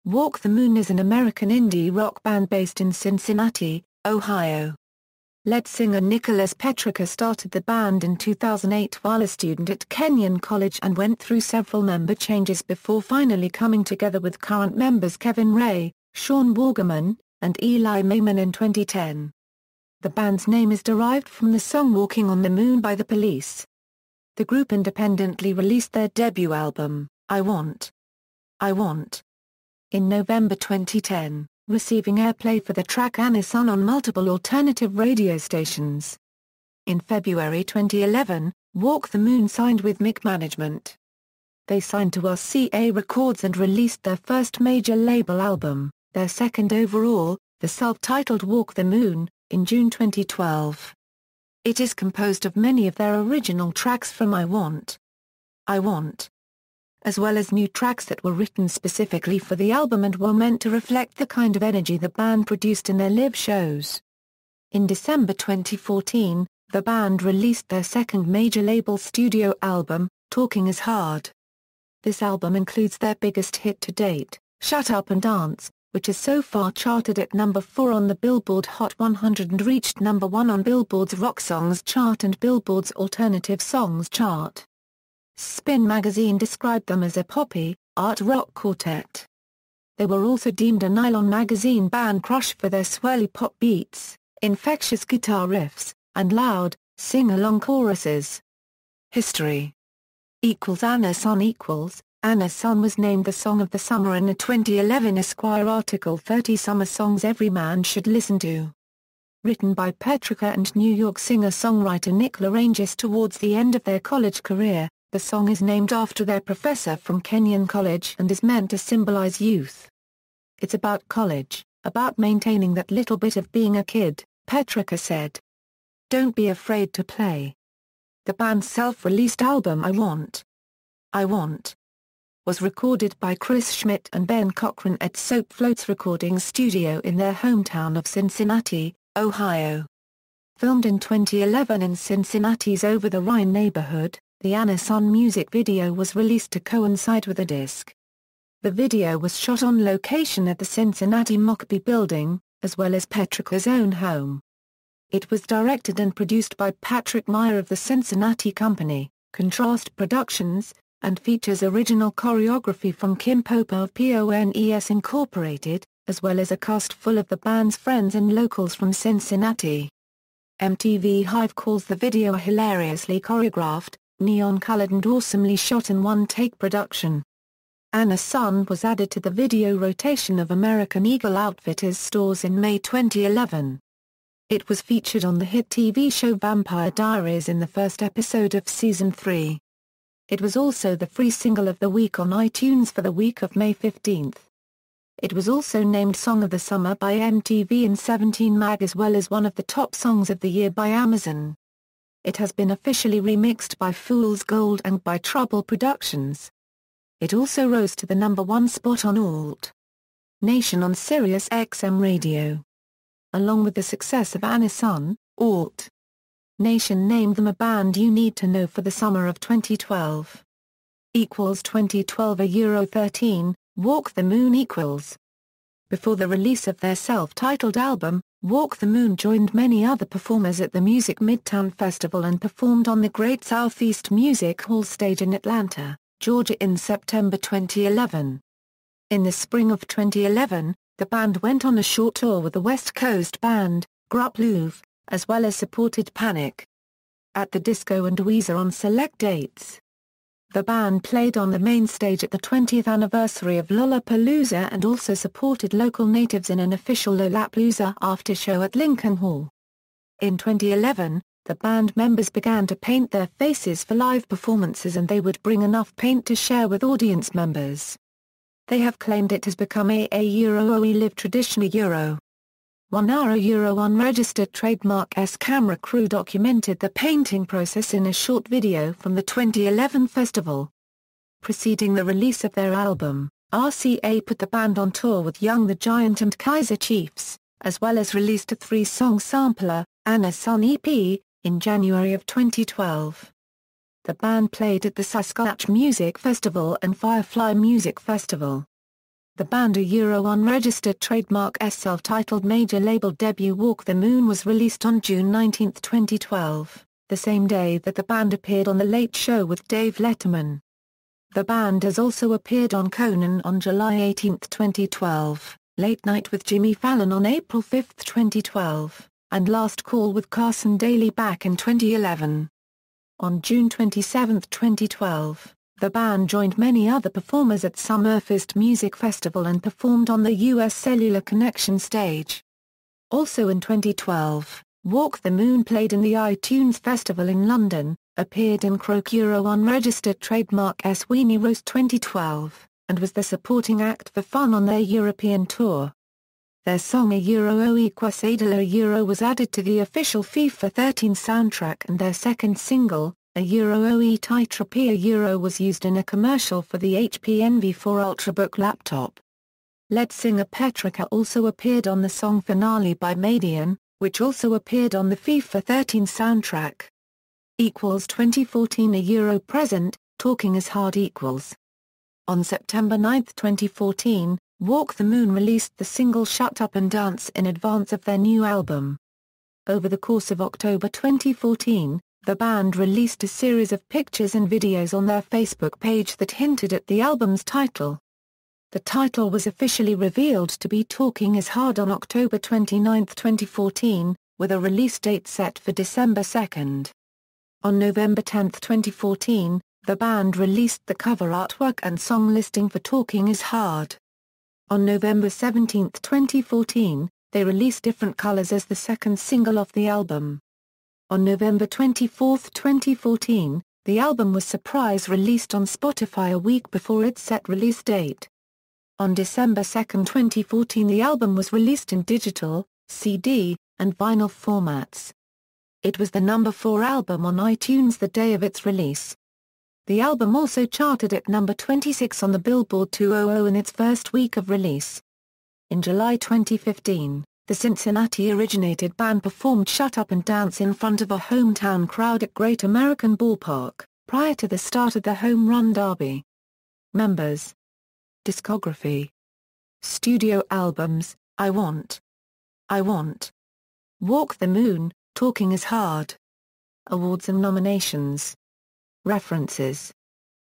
Walk the Moon is an American indie rock band based in Cincinnati, Ohio. Lead singer Nicholas Petricca started the band in 2008 while a student at Kenyon College and went through several member changes before finally coming together with current members Kevin Ray, Sean Waugaman, and Eli Maiman in 2010. The band's name is derived from the song Walking on the Moon by The Police. The group independently released their debut album, I Want, in November 2010, receiving airplay for the track Anna Sun on multiple alternative radio stations. In February 2011, Walk the Moon signed with Mick Management. They signed to RCA Records and released their first major label album, their second overall, the self-titled Walk the Moon, in June 2012. It is composed of many of their original tracks from I Want, as well as new tracks that were written specifically for the album and were meant to reflect the kind of energy the band produced in their live shows. In December 2014, the band released their second major label studio album, Talking Is Hard. This album includes their biggest hit to date, Shut Up and Dance, which is so far charted at number 4 on the Billboard Hot 100 and reached number 1 on Billboard's Rock Songs chart and Billboard's Alternative Songs chart. Spin magazine described them as a poppy, art rock quartet. They were also deemed a Nylon magazine band crush for their swirly pop beats, infectious guitar riffs, and loud, sing-along choruses. History Anna Sun was named the Song of the Summer in a 2011 Esquire article 30 Summer Songs Every Man Should Listen To. Written by Petricca and New York singer-songwriter Nick Larangis towards the end of their college career, the song is named after their professor from Kenyon College and is meant to symbolize youth. It's about college, about maintaining that little bit of being a kid, Petricca said. Don't be afraid to play. The band's self-released album I Want, was recorded by Chris Schmidt and Ben Cochran at Soap Floats Recording Studio in their hometown of Cincinnati, Ohio. Filmed in 2011 in Cincinnati's Over-the-Rhine neighborhood, the Anna Sun music video was released to coincide with the disc. The video was shot on location at the Cincinnati Mockbee Building, as well as Petricca's own home. It was directed and produced by Patrick Meyer of the Cincinnati Company, Contrast Productions, and features original choreography from Kim Pope of PONES Incorporated, as well as a cast full of the band's friends and locals from Cincinnati. MTV Hive calls the video a hilariously choreographed, neon-colored and awesomely shot in one-take production. Anna Sun was added to the video rotation of American Eagle Outfitters stores in May 2011. It was featured on the hit TV show Vampire Diaries in the first episode of Season 3. It was also the free single of the week on iTunes for the week of May 15. It was also named Song of the Summer by MTV and 17 Mag as well as one of the top songs of the year by Amazon. It has been officially remixed by Fool's Gold and by Trouble Productions. It also rose to the number 1 spot on Alt Nation on Sirius XM Radio. Along with the success of Anna Sun, Alt Nation named them a band you need to know for the summer of 2012. 2012 €13, Walk the Moon . Before the release of their self-titled album, Walk the Moon joined many other performers at the Music Midtown Festival and performed on the Great Southeast Music Hall stage in Atlanta, Georgia in September 2011. In the spring of 2011, the band went on a short tour with the West Coast band, Grup Louvre, as well as supported Panic at the Disco and Weezer on select dates. The band played on the main stage at the 20th anniversary of Lollapalooza and also supported local natives in an official Lollapalooza after show at Lincoln Hall. In 2011, the band members began to paint their faces for live performances and they would bring enough paint to share with audience members. They have claimed it has become a Euro live traditionally Euro. One unregistered trademark camera crew documented the painting process in a short video from the 2011 festival. Preceding the release of their album, RCA put the band on tour with Young the Giant and Kaiser Chiefs, as well as released a 3-song sampler, Anna Sun EP, in January of 2012. The band played at the Sasquatch Music Festival and Firefly Music Festival. The band a unregistered trademark self-titled major label debut Walk the Moon was released on June 19, 2012, the same day that the band appeared on The Late Show with Dave Letterman. The band has also appeared on Conan on July 18, 2012, Late Night with Jimmy Fallon on April 5, 2012, and Last Call with Carson Daly back in 2011. On June 27, 2012, the band joined many other performers at Summerfest Music Festival and performed on the U.S. Cellular Connection stage. Also in 2012, Walk the Moon played in the iTunes Festival in London, appeared in Croak unregistered trademark Weenie Roast 2012, and was the supporting act for Fun on their European tour. Their song O equals Adela was added to the official FIFA 13 soundtrack, and their second single, O Titropia was used in a commercial for the HP Envy 4 Ultrabook laptop. Lead singer Petricca also appeared on the song Finale by Madian, which also appeared on the FIFA 13 soundtrack. 2014 present, Talking is Hard equals. On September 9, 2014, Walk the Moon released the single Shut Up and Dance in advance of their new album. Over the course of October 2014, the band released a series of pictures and videos on their Facebook page that hinted at the album's title. The title was officially revealed to be Talking is Hard on October 29, 2014, with a release date set for December 2. On November 10, 2014, the band released the cover artwork and song listing for Talking is Hard. On November 17, 2014, they released Different Colors as the second single off the album. On November 24, 2014, the album was surprise released on Spotify a week before its set release date. On December 2, 2014, the album was released in digital, CD, and vinyl formats. It was the number 4 album on iTunes the day of its release. The album also charted at number 26 on the Billboard 200 in its first week of release. In July 2015, the Cincinnati-originated band performed Shut Up and Dance in front of a hometown crowd at Great American Ballpark, prior to the start of the Home Run Derby. Members. Discography. Studio albums, I Want. Walk the Moon, Talking is Hard. Awards and nominations. References.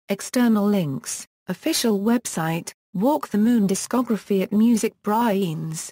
External links, official website, Walk the Moon discography at Music Brains.